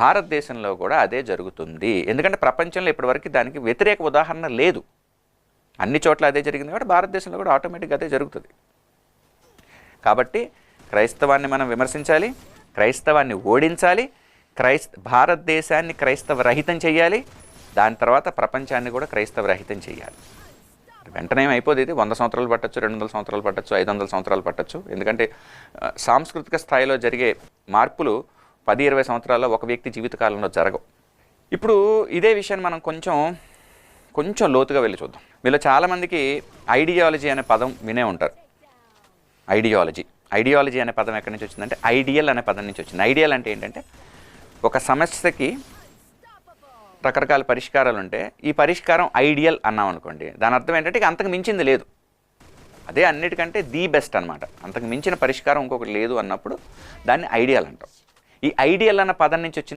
భారతదేశంలో కూడా అదే జరుగుతుంది. ఎందుకంటే ప్రపంచంలో ఇప్పటివరకు దానికి వ్యతిరేక ఉదాహరణ లేదు. అన్ని చోట్ల అదే జరిగింది కాబట్టి భారతదేశంలో కూడా ఆటోమేటిక్గా అదే జరుగుతుంది. కాబట్టి క్రైస్తవాన్ని మనం విమర్శించాలి, క్రైస్తవాన్ని ఓడించాలి, భారతదేశాన్ని క్రైస్తవ రహితం చేయాలి, దాని తర్వాత ప్రపంచాన్ని కూడా క్రైస్తవ రహితం చేయాలి. వెంటనే అయిపోదు. ఇది 100 సంవత్సరాలు పట్టచ్చు, 200 సంవత్సరాలు పట్టచ్చు, 500 సంవత్సరాలు పట్టచ్చు. ఎందుకంటే సాంస్కృతిక స్థాయిలో జరిగే మార్పులు 10-20 సంవత్సరాల్లో ఒక వ్యక్తి జీవితకాలంలో జరగవు. ఇప్పుడు ఇదే విషయాన్ని మనం కొంచెం లోతుగా వెళ్ళి చూద్దాం. మీలో చాలామందికి ఐడియాలజీ అనే పదం వినే ఉంటారు. ఐడియాలజీ అనే పదం ఎక్కడి నుంచి వచ్చిందంటే ఐడియల్ అనే పదం నుంచి వచ్చింది. ఐడియల్ అంటే ఏంటంటే ఒక సమస్యకి రకరకాల పరిష్కారాలు ఉంటే ఈ పరిష్కారం ఐడియల్ అన్నాం అనుకోండి, దాని అర్థం ఏంటంటే ఇక అంతకు మించింది లేదు, అదే అన్నిటికంటే ది బెస్ట్ అనమాట. అంతకు మించిన పరిష్కారం ఇంకొకటి లేదు అన్నప్పుడు దాన్ని ఐడియల్ అంటాం. ఈ ఐడియల్ అన్న పదం నుంచి వచ్చింది